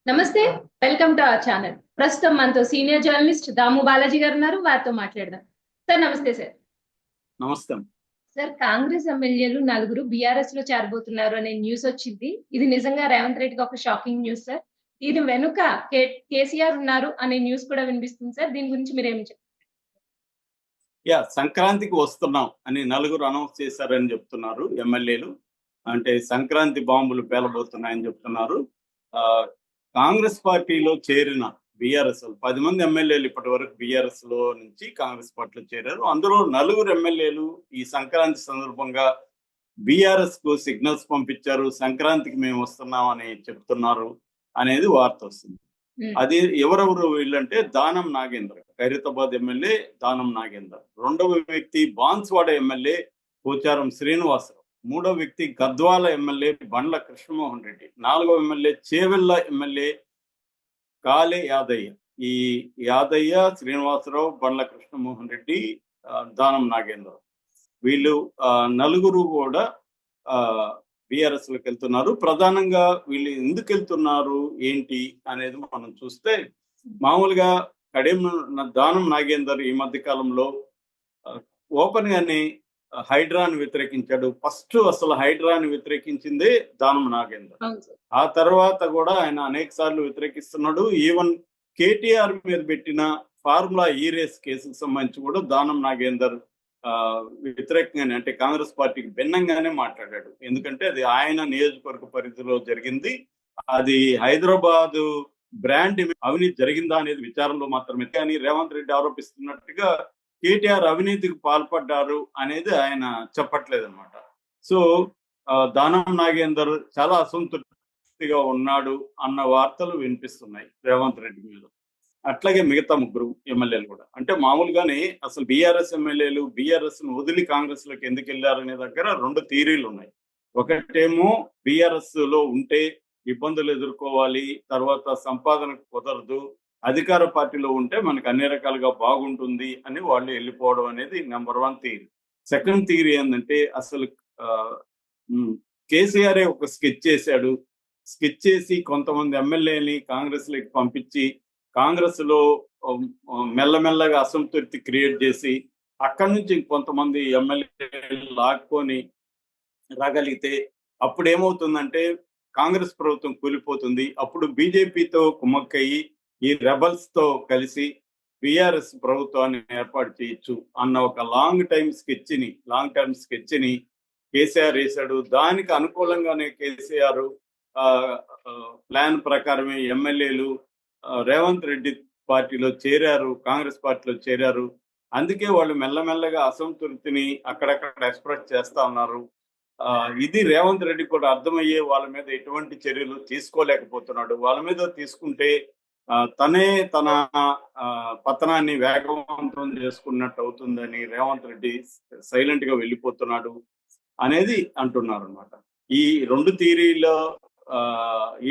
నమస్తే. Welcome to our channel. ప్రస్తుతం మనతో సీనియర్ జర్నలిస్ట్ దాము బాలాజీ గారు ఉన్నారు. వారితో మాట్లాడదాం. సార్ నమస్తే సార్. నమస్తే. సార్, కాంగ్రెస్ ఎమ్మెల్యేలు నలుగురు బీఆర్ఎస్ లో చేరబోతున్నారు అనే న్యూస్ వచ్చింది. ఇది నిజంగా రేవంత్ రెడ్డికి ఒక షాకింగ్ న్యూస్ సార్. దీని వెనుక కేసీఆర్ ఉన్నారు అనే న్యూస్ కూడా వినిపిస్తుంది సార్. దీని గురించి మీరేమి చెప్తారు? సంక్రాంతికి వస్తున్నాం అని నలుగురు అనౌన్స్ చేశారని చెప్తున్నారు ఎమ్మెల్యేలు. అంటే సంక్రాంతి బాంబులు పేలబోతున్నాయని చెప్తున్నారు. కాంగ్రెస్ పార్టీలో చేరిన బీఆర్ఎస్ 10 మంది ఎమ్మెల్యేలు ఇప్పటి వరకు బీఆర్ఎస్ లో నుంచి కాంగ్రెస్ పార్టీలో చేరారు. అందులో నలుగురు ఎమ్మెల్యేలు ఈ సంక్రాంతి సందర్భంగా బీఆర్ఎస్ కు సిగ్నల్స్ పంపించారు. సంక్రాంతికి మేము వస్తున్నాం అని చెప్తున్నారు అనేది వార్త వస్తుంది. అది ఎవరెవరు వీళ్ళంటే దానం నాగేందర్, ఖైరతాబాద్ ఎమ్మెల్యే దానం నాగేందర్. రెండవ వ్యక్తి బాన్స్వాడ ఎమ్మెల్యే పోచారం శ్రీనివాసరావు. మూడవ వ్యక్తి గద్వాల ఎమ్మెల్యే బండ్ల కృష్ణమోహన్ రెడ్డి. నాలుగవ ఎమ్మెల్యే చేవెళ్ళ ఎమ్మెల్యే కాలే యాదయ్య. ఈ యాదయ్య, శ్రీనివాసరావు, బండ్ల కృష్ణమోహన్ రెడ్డి, దానం నాగేందర్, వీళ్ళు నలుగురు కూడా బీఆర్ఎస్ లోకి వెళ్తున్నారు. ప్రధానంగా వీళ్ళు ఎందుకు వెళ్తున్నారు ఏంటి అనేది మనం చూస్తే, మామూలుగా కడెం దానం నాగేందర్ ఈ మధ్య కాలంలో ఓపెన్ గానే హైడ్రాని వ్యతిరేకించాడు. ఫస్ట్ అసలు హైడ్రాని వ్యతిరేకించిందే దానం నాగేందర్. ఆ తర్వాత కూడా ఆయన అనేక సార్లు వ్యతిరేకిస్తున్నాడు. ఈవెన్ కేటీఆర్ మీద పెట్టిన ఫార్ములా ఈ రేస్ కేసుకు సంబంధించి కూడా దానం నాగేందర్ వ్యతిరేకంగానే, అంటే కాంగ్రెస్ పార్టీకి భిన్నంగానే మాట్లాడాడు. ఎందుకంటే అది ఆయన నియోజకవర్గ పరిధిలో జరిగింది. అది హైదరాబాద్ బ్రాండ్ అవినీతి జరిగిందా అనేది విచారంలో మాత్రమే. కానీ రేవంత్ రెడ్డి ఆరోపిస్తున్నట్టుగా కేటీఆర్ అవినీతికి పాల్పడ్డారు అనేది ఆయన చెప్పట్లేదు అనమాట. సో దానం నాగేందర్ చాలా అసంతృప్తిగా ఉన్నాడు అన్న వార్తలు వినిపిస్తున్నాయి రేవంత్ రెడ్డి మీద. అట్లాగే మిగతా ముగ్గురు ఎమ్మెల్యేలు కూడా. అంటే మామూలుగానే అసలు బీఆర్ఎస్ ఎమ్మెల్యేలు బీఆర్ఎస్ ను వదిలి కాంగ్రెస్ లోకి ఎందుకు వెళ్ళారనే దగ్గర రెండు థియరీలు ఉన్నాయి. ఒకటేమో బీఆర్ఎస్ లో ఉంటే ఇబ్బందులు ఎదుర్కోవాలి, తర్వాత సంపాదన కుదరదు, అధికార పార్టీలో ఉంటే మనకు అన్ని రకాలుగా బాగుంటుంది అని వాళ్ళు వెళ్ళిపోవడం అనేది నెంబర్ 1 థియరీ. సెకండ్ థియరీ ఏంటంటే, అసలు కేసీఆర్ ఒక స్కెచ్ చేశాడు. స్కెచ్ చేసి కొంతమంది ఎమ్మెల్యేని కాంగ్రెస్ లోకి పంపించి కాంగ్రెస్ లో మెల్లమెల్లగా అసంతృప్తి క్రియేట్ చేసి అక్కడి నుంచి కొంతమంది ఎమ్మెల్యేలు లాక్కొని రాగలిగితే అప్పుడు ఏమవుతుందంటే కాంగ్రెస్ ప్రభుత్వం కూలిపోతుంది. అప్పుడు బీజేపీతో కుమ్మక్కయ్యి ఈ రెబల్స్ తో కలిసి బీఆర్ఎస్ ప్రభుత్వాన్ని ఏర్పాటు చేయొచ్చు అన్న ఒక లాంగ్ టర్మ్ స్కెచ్ ని కేసీఆర్ వేశాడు. దానికి అనుకూలంగానే కేసీఆర్ ప్లాన్ ప్రకారమే ఎమ్మెల్యేలు రేవంత్ రెడ్డి పార్టీలో చేరారు, కాంగ్రెస్ పార్టీలో చేరారు. అందుకే వాళ్ళు మెల్లమెల్లగా అసంతృప్తిని అక్కడక్కడ ఎక్స్ప్రెస్ చేస్తా ఉన్నారు. ఇది రేవంత్ రెడ్డి కూడా అర్థమయ్యే వాళ్ళ మీద ఎటువంటి చర్యలు తీసుకోలేకపోతున్నాడు. వాళ్ళ మీద తీసుకుంటే తనే తన పతనాన్ని వేగవంతం చేసుకున్నట్టు అవుతుందని రేవంత్ రెడ్డి సైలెంట్ గా వెళ్ళిపోతున్నాడు అనేది అంటున్నారు అనమాట. ఈ రెండు థియరీలో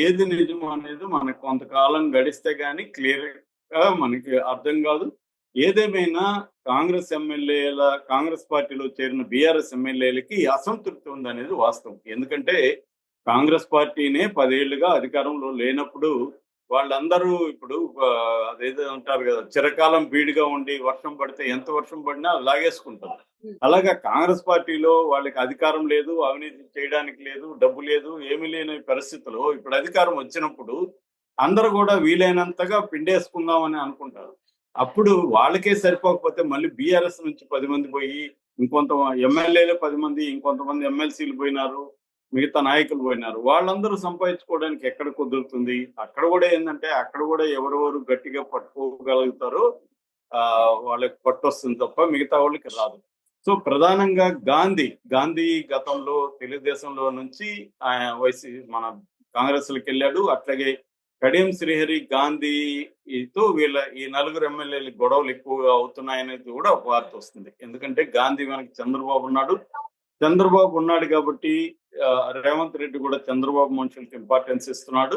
ఏది నిజం అనేది మనకు కొంతకాలం గడిస్తే గానీ క్లియర్ గా మనకి అర్థం కాదు. ఏదేమైనా కాంగ్రెస్ పార్టీలో చేరిన బీఆర్ఎస్ ఎమ్మెల్యేలకి అసంతృప్తి ఉందనేది వాస్తవం. ఎందుకంటే కాంగ్రెస్ పార్టీనే 10 ఏళ్లుగా అధికారంలో లేనప్పుడు వాళ్ళందరూ ఇప్పుడు అదేదో ఉంటారు కదా, చిరకాలం బీడుగా ఉండి వర్షం పడితే ఎంత వర్షం పడినా లాగేసుకుంటారు. అలాగా కాంగ్రెస్ పార్టీలో వాళ్ళకి అధికారం లేదు, అవినీతి చేయడానికి లేదు, డబ్బు లేదు, ఏమీ లేని పరిస్థితిలో ఇప్పుడు అధికారం వచ్చినప్పుడు అందరూ కూడా వీలైనంతగా పిండేసుకుందామని అనుకుంటారు. అప్పుడు వాళ్ళకే సరిపోకపోతే మళ్ళీ బీఆర్ఎస్ నుంచి 10 మంది పోయి, ఇంకొంత ఎమ్మెల్యేలు 10 మంది, ఇంకొంతమంది ఎమ్మెల్సీలు పోయినారు, మిగతా నాయకులు పోయినారు. వాళ్ళందరూ సంపాదించుకోవడానికి ఎక్కడ కుదురుతుంది? అక్కడ కూడా ఏంటంటే అక్కడ కూడా ఎవరెవరు గట్టిగా పట్టుకోగలుగుతారో వాళ్ళకి పట్టొస్తుంది తప్ప మిగతా వాళ్ళకి రాదు. సో ప్రధానంగా గాంధీ గతంలో తెలుగుదేశంలో నుంచి మన కాంగ్రెస్ లోకి వెళ్ళాడు. అట్లాగే కడియం శ్రీహరి గాంధీతో ఈ నలుగురు ఎమ్మెల్యేలు గొడవలు ఎక్కువగా అవుతున్నాయనేది కూడా ఒక వార్త వస్తుంది. ఎందుకంటే గాంధీ వెనక చంద్రబాబు ఉన్నాడు కాబట్టి రేవంత్ రెడ్డి కూడా చంద్రబాబు మనుషులకి ఇంపార్టెన్స్ ఇస్తున్నాడు.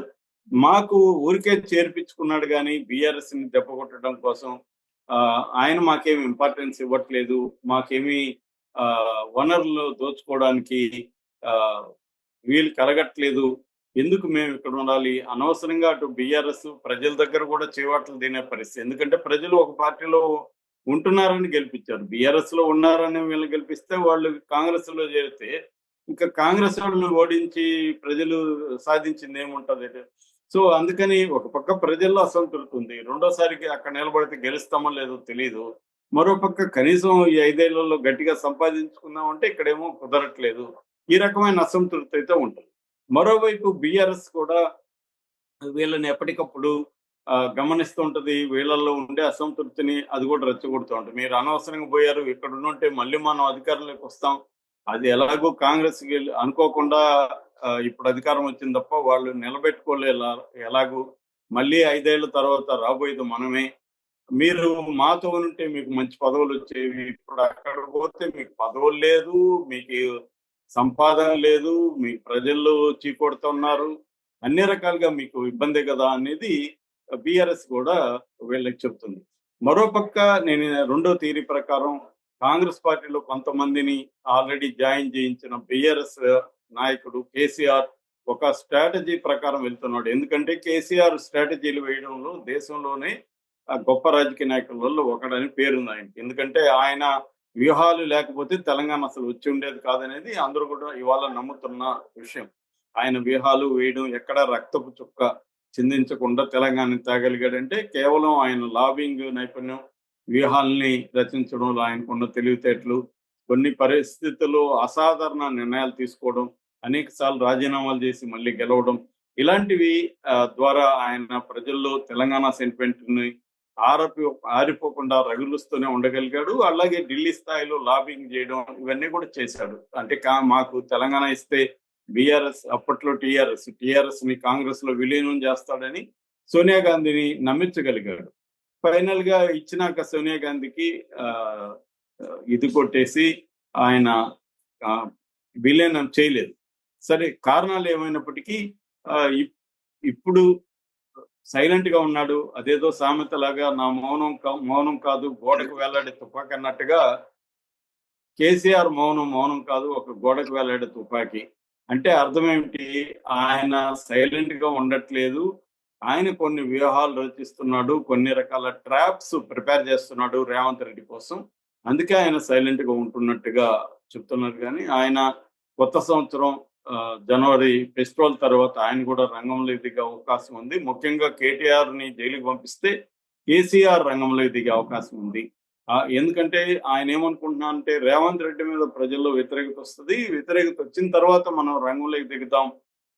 మాకు ఊరికే చేర్పించుకున్నాడు కానీ బీఆర్ఎస్ ని దెబ్బ కొట్టడం కోసం ఆయన మాకేమి ఇంపార్టెన్స్ ఇవ్వట్లేదు, మాకేమీ వనరులు దోచుకోవడానికి వీలు కలగట్లేదు ఎందుకు మేము ఇక్కడ ఉండాలి? అనవసరంగా అటు బీఆర్ఎస్ ప్రజల దగ్గర కూడా చేవాట్లు తినే పరిస్థితి. ఎందుకంటే ప్రజలు ఒక పార్టీలో ఉంటున్నారని గెలిపించారు. బీఆర్ఎస్‌లో ఉన్నారని వీళ్ళని గెలిపిస్తే వాళ్ళు కాంగ్రెస్‌లో చేరితే ఇంకా కాంగ్రెస్ వాళ్ళని ఓడించి ప్రజలు సాధించింది ఏముంటది? సో, అందుకని ఒక పక్క ప్రజల్లో అసంతృప్తి ఉంది. రెండోసారికి అక్కడ నిలబడితే గెలుస్తామో లేదో తెలీదు. మరోపక్క కనీసం ఈ 5 ఏళ్లలో గట్టిగా సంపాదించుకుందామంటే ఇక్కడేమో కుదరట్లేదు. ఈ రకమైన అసంతృప్తి అయితే ఉంటది. మరోవైపు బీఆర్ఎస్ కూడా వీళ్ళని ఎప్పటికప్పుడు గమనిస్తూ ఉంటది. వీళ్ళల్లో ఉండే అసంతృప్తిని అది కూడా రెచ్చగొడుతూ ఉంటది. మీరు అనవసరంగా పోయారు. ఇక్కడ ఉండుంటే మళ్ళీ మనం అధికారంలోకి వస్తాం. అది ఎలాగో కాంగ్రెస్‌కి అనుకోకుండా ఇప్పుడు అధికారం వచ్చింది తప్ప వాళ్ళు నిలబెట్టుకోలేలా ఎలాగూ. మళ్ళీ 5 ఏళ్ల తర్వాత రాబోయేది మనమే. మీరు మాతో ఉంటే మీకు మంచి పదవులొచ్చేవి. ఇప్పుడు అక్కడికి పోతే మీకు పదవులు లేదు. మీకు సంపాదన లేదు. మీకు ప్రజల్లో చీకొడుతున్నారు. అన్ని రకాలుగా మీకు ఇబ్బందే గదా! అనేది బీఆర్ఎస్ కూడా వీళ్ళకి చెప్తుంది. మరోపక్క నేను రెండో థియరీ ప్రకారం కాంగ్రెస్ పార్టీలో కొంతమందిని ఆల్రెడీ జాయిన్ చేయించిన బీఆర్ఎస్ నాయకుడు కేసీఆర్ ఒక స్ట్రాటజీ ప్రకారం వెళ్తున్నాడు. ఎందుకంటే కేసీఆర్ స్ట్రాటజీలు వేయడంలో దేశంలోనే గొప్ప రాజకీయ నాయకులలో ఒకడని పేరుంది ఆయనకి. ఎందుకంటే ఆయన వ్యూహాలు లేకపోతే తెలంగాణ అసలు వచ్చి ఉండేది కాదనేది అందరూ కూడా ఇవాళ నమ్ముతున్న విషయం. ఆయన వ్యూహాలు వేయడం ఎక్కడ రక్తపు చుక్క చిందించకుండా తెలంగాణని తేగలిగాడంటే కేవలం ఆయన లాబింగ్ నైపుణ్యం, వ్యూహాల్ని రచించడంలో ఆయనకున్న తెలివితేటలు, కొన్ని పరిస్థితుల్లో అసాధారణ నిర్ణయాలు తీసుకోవడం, అనేక సార్లు రాజీనామాలు చేసి మళ్ళీ గెలవడం, ఇలాంటివి ద్వారా ఆయన ప్రజల్లో తెలంగాణ సెంటిమెంట్‌ని ఆరిపోకుండా రగులుస్తూనే ఉండగలిగాడు. అలాగే ఢిల్లీ స్థాయిలో లాబింగ్ చేయడం ఇవన్నీ కూడా చేశాడు. అంటే మాకు తెలంగాణ ఇస్తే బీఆర్ఎస్ అప్పట్లో టీఆర్ఎస్‌ని కాంగ్రెస్‌లో విలీనం చేస్తాడని సోనియా గాంధీని నమ్మించగలిగాడు. ఫైనల్‌గా ఇచ్చినాక సోనియా గాంధీకి ఇది కొట్టేసి ఆయన విలీనం చేయలేదు. సరే కారణాలు ఏమైనప్పటికీ ఇప్పుడు సైలెంట్‌గా ఉన్నాడు. అదేదో సామెతలాగా నా మౌనం కాదు గోడకు వేలాడే తుపాకీ అన్నట్టుగా కేసీఆర్ మౌనం కాదు ఒక గోడకు వేలాడే తుపాకీ. అంటే అర్థమేమిటి? ఆయన సైలెంట్‌గా ఉండట్లేదు. ఆయన కొన్ని వ్యూహాలు రచిస్తున్నాడు. కొన్ని రకాల ట్రాప్స్ ప్రిపేర్ చేస్తున్నాడు రేవంత్ రెడ్డి కోసం. అందుకే ఆయన సైలెంట్‌గా ఉంటున్నట్టుగా చెప్తున్నారు గానీ, ఆయన కొత్త సంవత్సరం జనవరి ఫెస్టివల్ తర్వాత ఆయన కూడా రంగంలోకి దిగే అవకాశం ఉంది. ముఖ్యంగా కేటీఆర్‌ని జైలుకి పంపిస్తే కేసీఆర్ రంగంలోకి దిగే అవకాశం ఉంది. ఎందుకంటే ఆయన ఏమనుకుంటున్నారంటే రేవంత్ రెడ్డి మీద ప్రజల్లో వ్యతిరేకత వస్తది. వ్యతిరేకత వచ్చిన తర్వాత మనం రంగంలోకి దిగుదాం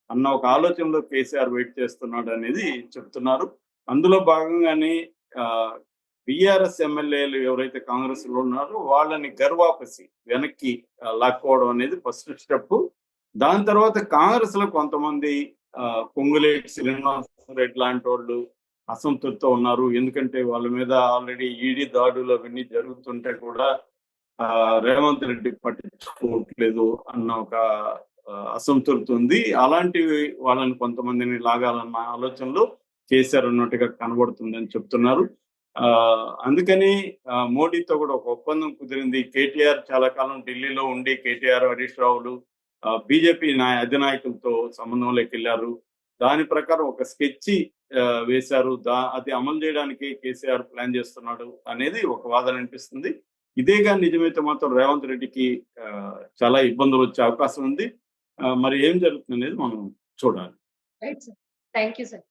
అన్న ఒక ఆలోచనలో కేసీఆర్ వెయిట్ చేస్తున్నాడు అనేది చెప్తున్నారు. అందులో భాగంగానే బీఆర్ఎస్ ఎమ్మెల్యేలు ఎవరైతే కాంగ్రెస్‌లో ఉన్నారో వాళ్ళని గర్వాపసి వెనక్కి లాక్కోవడం అనేది ఫస్ట్ స్టెప్. దాని తర్వాత కాంగ్రెస్‌లో కొంతమంది పొంగులేటి శ్రీనివాసరెడ్డి లాంటోళ్ళు అసంతృప్తితో ఉన్నారు. ఎందుకంటే వాళ్ళ మీద ఆల్రెడీ ఈడీ దాడులు అవన్నీ జరుగుతుంటే కూడా రేవంత్ రెడ్డి పట్టించుకోవట్లేదు అన్న ఒక అసంతృప్తి ఉంది. అలాంటివి వాళ్ళని కొంతమందిని లాగాలన్న ఆలోచనలో కేసీఆర్ ఉన్నట్టుగా కనబడుతుందని చెప్తున్నారు. అందుకని మోడీతో కూడా ఒక ఒప్పందం కుదిరింది. కేటీఆర్ చాలా కాలం ఢిల్లీలో ఉండి కేటీఆర్, హరీష్ రావులు బీజేపీ అధినాయకులతో సంబంధంలోకి వెళ్ళారు. దాని ప్రకారం ఒక స్కెచ్ వేశారు. అది అమలు చేయడానికి కేసీఆర్ ప్లాన్ చేస్తున్నాడు అనేది ఒక వాదన అనిపిస్తుంది. ఇదేగా నిజమైతే మాత్రం రేవంత్ రెడ్డికి చాలా ఇబ్బందులు వచ్చే అవకాశం ఉంది. మరి ఏం జరుగుతుంది అనేది మనం చూడాలి. Right sir. Thank you sir.